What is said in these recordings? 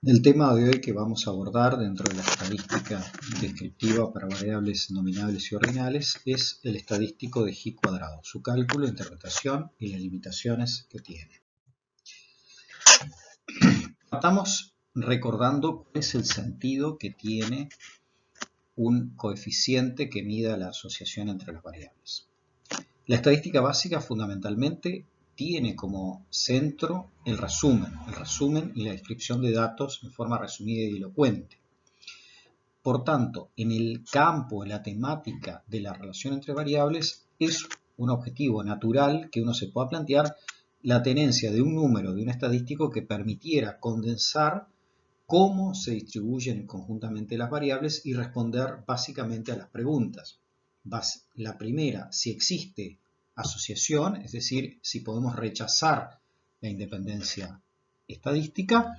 El tema de hoy que vamos a abordar dentro de la estadística descriptiva para variables nominables y ordinales es el estadístico de G cuadrado, su cálculo, interpretación y las limitaciones que tiene. Estamos recordando cuál es el sentido que tiene un coeficiente que mida la asociación entre las variables. La estadística básica fundamentalmente tiene como centro el resumen y la descripción de datos en forma resumida y elocuente. Por tanto, en el campo, en la temática de la relación entre variables, es un objetivo natural que uno se pueda plantear la tenencia de un número, de un estadístico que permitiera condensar cómo se distribuyen conjuntamente las variables y responder básicamente a las preguntas. La primera, si existe asociación, es decir, si podemos rechazar la independencia estadística.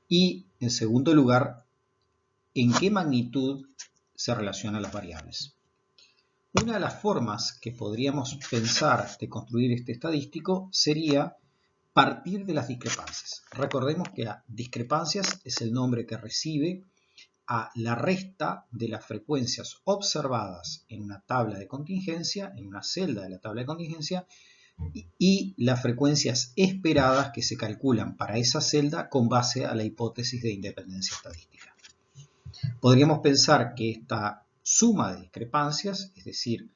Y, en segundo lugar, en qué magnitud se relacionan las variables. Una de las formas que podríamos pensar de construir este estadístico sería partir de las discrepancias. Recordemos que las discrepancias es el nombre que recibe a la resta de las frecuencias observadas en una tabla de contingencia, en una celda de la tabla de contingencia, y las frecuencias esperadas que se calculan para esa celda con base a la hipótesis de independencia estadística. Podríamos pensar que esta suma de discrepancias, es decir,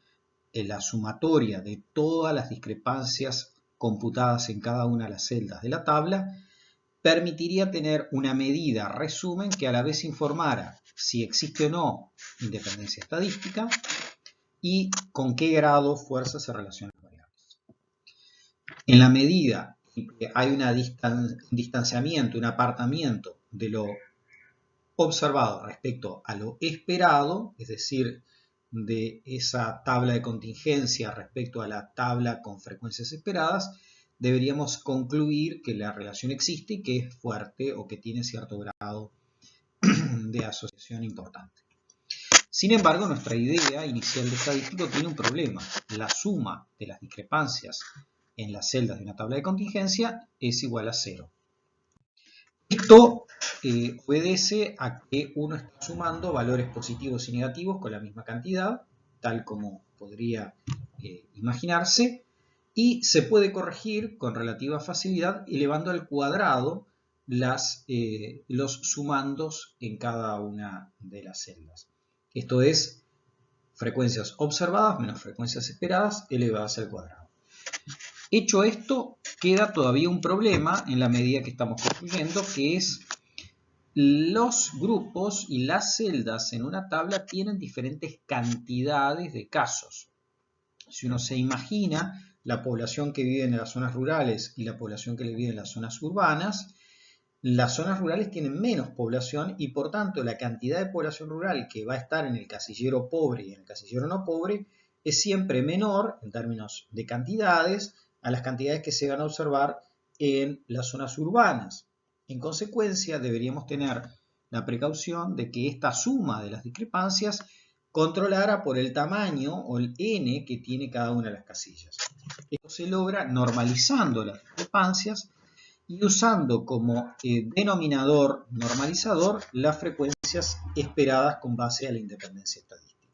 la sumatoria de todas las discrepancias computadas en cada una de las celdas de la tabla, permitiría tener una medida resumen que a la vez informara si existe o no independencia estadística y con qué grado fuerza se relacionan las variables. En la medida en que hay un distanciamiento, un apartamiento de lo observado respecto a lo esperado, es decir, de esa tabla de contingencia respecto a la tabla con frecuencias esperadas, deberíamos concluir que la relación existe y que es fuerte o que tiene cierto grado de asociación importante. Sin embargo, nuestra idea inicial de estadístico tiene un problema. La suma de las discrepancias en las celdas de una tabla de contingencia es igual a 0. Esto obedece a que uno está sumando valores positivos y negativos con la misma cantidad, tal como podría imaginarse, y se puede corregir con relativa facilidad elevando al cuadrado los sumandos en cada una de las celdas. Esto es frecuencias observadas menos frecuencias esperadas elevadas al cuadrado. Hecho esto, queda todavía un problema en la medida que estamos construyendo, que es los grupos y las celdas en una tabla tienen diferentes cantidades de casos. Si uno se imagina la población que vive en las zonas rurales y la población que vive en las zonas urbanas, las zonas rurales tienen menos población y por tanto la cantidad de población rural que va a estar en el casillero pobre y en el casillero no pobre es siempre menor en términos de cantidades a las cantidades que se van a observar en las zonas urbanas. En consecuencia, deberíamos tener la precaución de que esta suma de las discrepancias controlara por el tamaño o el n que tiene cada una de las casillas. Esto se logra normalizando las discrepancias y usando como denominador normalizador las frecuencias esperadas con base a la independencia estadística.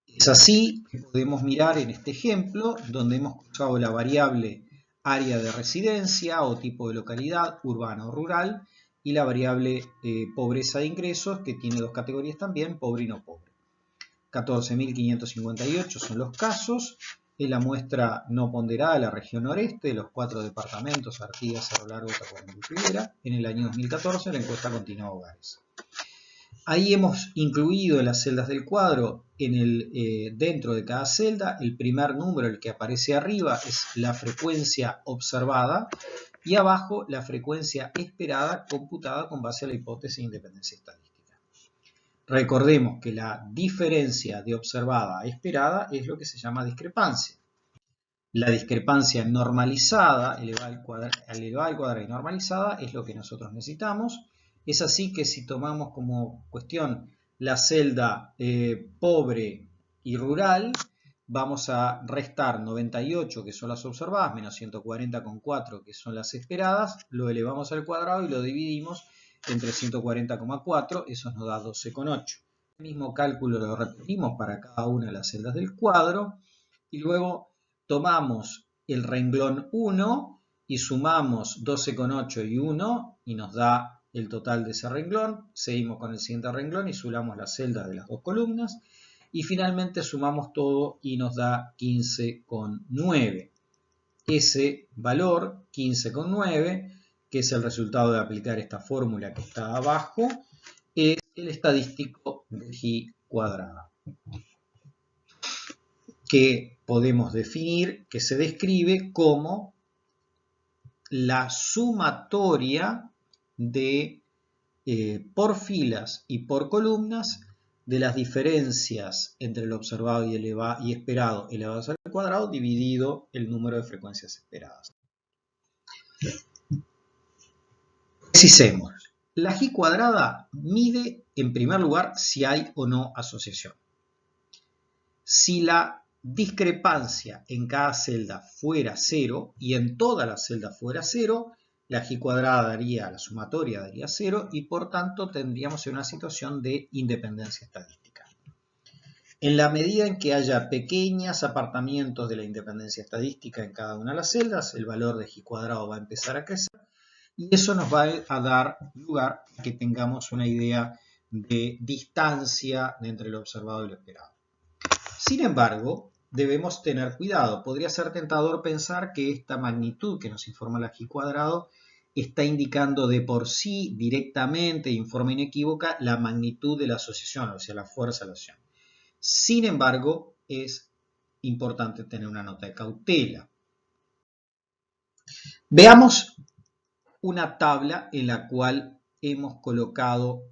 Es así que podemos mirar en este ejemplo donde hemos usado la variable área de residencia o tipo de localidad, urbana o rural, y la variable pobreza de ingresos, que tiene dos categorías también, pobre y no pobre. 14.558 son los casos, es la muestra no ponderada de la región noreste, de los 4 departamentos, Artigas, Cerro Largo, Tacuarembó y Rivera, en el año 2014, la encuesta continua de hogares. Ahí hemos incluido en las celdas del cuadro, dentro de cada celda, el primer número, el que aparece arriba, es la frecuencia observada y abajo la frecuencia esperada computada con base a la hipótesis de independencia estadística. Recordemos que la diferencia de observada a esperada es lo que se llama discrepancia. La discrepancia normalizada, elevada al cuadrado y normalizada, es lo que nosotros necesitamos. Es así que si tomamos como cuestión la celda pobre y rural, vamos a restar 98, que son las observadas, menos 140,4, que son las esperadas, lo elevamos al cuadrado y lo dividimos entre 140,4, eso nos da 12,8. El mismo cálculo lo repetimos para cada una de las celdas del cuadro y luego tomamos el renglón 1 y sumamos 12,8 y 1 y nos da el total de ese renglón. Seguimos con el siguiente renglón y sumamos las celdas de las dos columnas y finalmente sumamos todo y nos da 15,9. Ese valor, 15,9, que es el resultado de aplicar esta fórmula que está abajo, es el estadístico de J cuadrada, que podemos definir, que se describe como la sumatoria de por filas y por columnas de las diferencias entre el observado y esperado elevados al cuadrado dividido el número de frecuencias esperadas. Precisemos. La J cuadrada mide en primer lugar si hay o no asociación. Si la discrepancia en cada celda fuera 0 y en todas las celdas fuera 0, la J cuadrada daría, la sumatoria daría 0 y por tanto tendríamos en una situación de independencia estadística. En la medida en que haya pequeños apartamientos de la independencia estadística en cada una de las celdas, el valor de J cuadrado va a empezar a crecer y eso nos va a dar lugar a que tengamos una idea de distancia entre lo observado y lo esperado. Sin embargo, debemos tener cuidado. Podría ser tentador pensar que esta magnitud que nos informa la J cuadrado está indicando de por sí directamente, de forma inequívoca, la magnitud de la asociación, o sea, la fuerza de la asociación. Sin embargo, es importante tener una nota de cautela. Veamos una tabla en la cual hemos colocado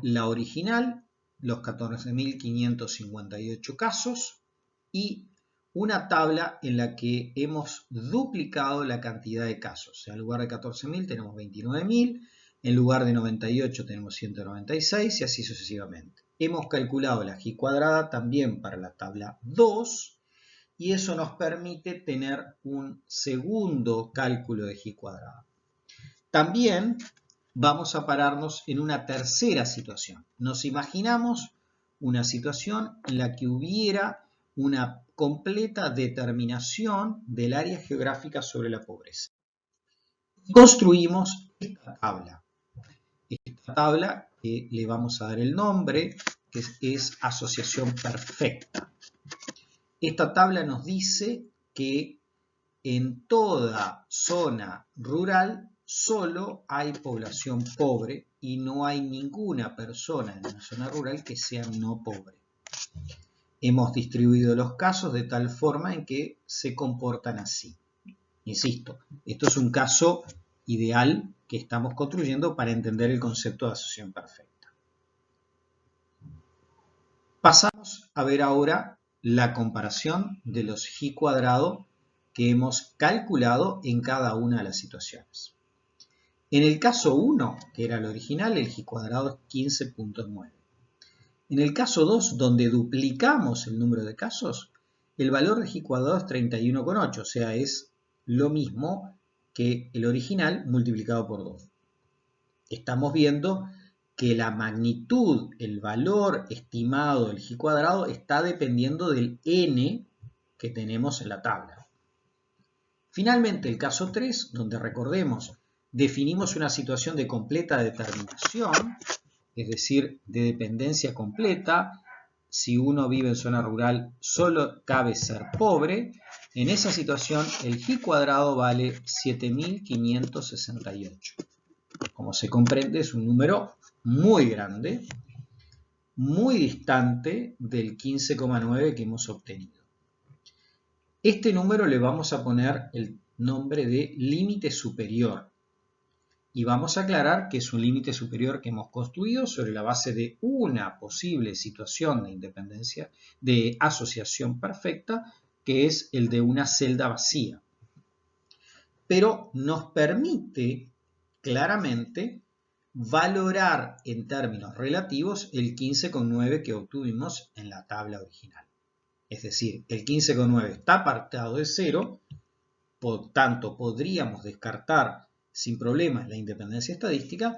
la original, los 14.558 casos, y una tabla en la que hemos duplicado la cantidad de casos. O sea, en lugar de 14.000 tenemos 29.000, en lugar de 98 tenemos 196 y así sucesivamente. Hemos calculado la J cuadrada también para la tabla 2 y eso nos permite tener un segundo cálculo de J cuadrada. También vamos a pararnos en una tercera situación. Nos imaginamos una situación en la que hubiera una completa determinación del área geográfica sobre la pobreza. Construimos esta tabla. Esta tabla que le vamos a dar el nombre, que es asociación perfecta. Esta tabla nos dice que en toda zona rural solo hay población pobre y no hay ninguna persona en una zona rural que sea no pobre. Hemos distribuido los casos de tal forma en que se comportan así. Insisto, esto es un caso ideal que estamos construyendo para entender el concepto de asociación perfecta. Pasamos a ver ahora la comparación de los J cuadrado que hemos calculado en cada una de las situaciones. En el caso 1, que era el original, el J cuadrado es 15,9. En el caso 2, donde duplicamos el número de casos, el valor de J cuadrado es 31,8, o sea, es lo mismo que el original multiplicado por 2. Estamos viendo que la magnitud, el valor estimado del J cuadrado está dependiendo del n que tenemos en la tabla. Finalmente, el caso 3, donde recordemos, definimos una situación de completa determinación, es decir, de dependencia completa. Si uno vive en zona rural, solo cabe ser pobre. En esa situación, el J cuadrado vale 7.568. Como se comprende, es un número muy grande, muy distante del 15,9 que hemos obtenido. Este número le vamos a poner el nombre de límite superior. Y vamos a aclarar que es un límite superior que hemos construido sobre la base de una posible situación de independencia, de asociación perfecta, que es el de una celda vacía. Pero nos permite claramente valorar en términos relativos el 15,9 que obtuvimos en la tabla original. es decir, el 15,9 está apartado de 0, por tanto podríamos descartar sin problemas la independencia estadística,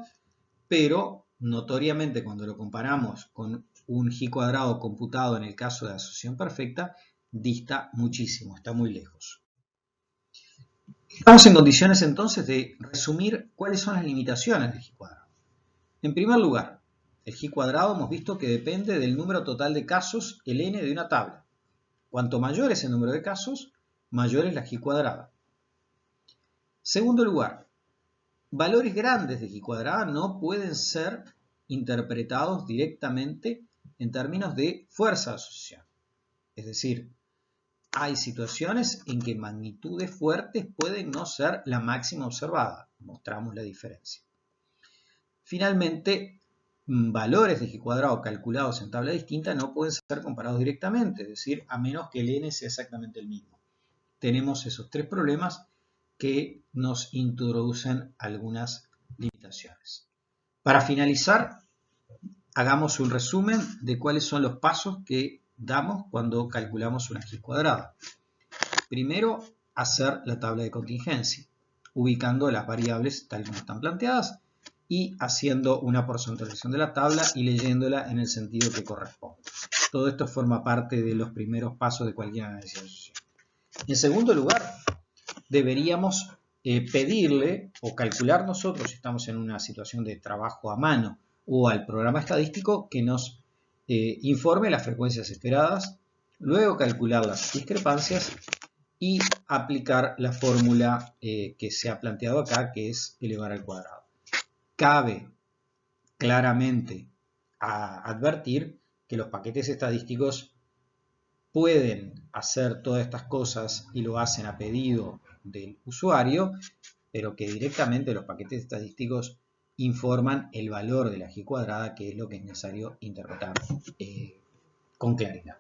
pero notoriamente cuando lo comparamos con un g cuadrado computado en el caso de asociación perfecta, dista muchísimo, está muy lejos. Estamos en condiciones entonces de resumir cuáles son las limitaciones del g cuadrado. En primer lugar, el g cuadrado hemos visto que depende del número total de casos, el n de una tabla. Cuanto mayor es el número de casos, mayor es la g cuadrada. Segundo lugar, valores grandes de g cuadrada no pueden ser interpretados directamente en términos de fuerza de asociación. Es decir, hay situaciones en que magnitudes fuertes pueden no ser la máxima observada. Mostramos la diferencia. Finalmente, valores de g cuadrado calculados en tabla distinta no pueden ser comparados directamente, es decir, a menos que el n sea exactamente el mismo. Tenemos esos tres problemas que nos introducen algunas limitaciones. Para finalizar, hagamos un resumen de cuáles son los pasos que damos cuando calculamos una g cuadrada. Primero, hacer la tabla de contingencia, ubicando las variables tal como están planteadas y haciendo una porcentación de la tabla y leyéndola en el sentido que corresponde. Todo esto forma parte de los primeros pasos de cualquier análisis de asociación. En segundo lugar, deberíamos pedirle o calcular nosotros, si estamos en una situación de trabajo a mano o al programa estadístico, que nos informe las frecuencias esperadas, luego calcular las discrepancias y aplicar la fórmula que se ha planteado acá, que es elevar al cuadrado. Cabe claramente advertir que los paquetes estadísticos pueden hacer todas estas cosas y lo hacen a pedido del usuario, pero que directamente los paquetes estadísticos informan el valor de la g cuadrada, que es lo que es necesario interpretar con claridad.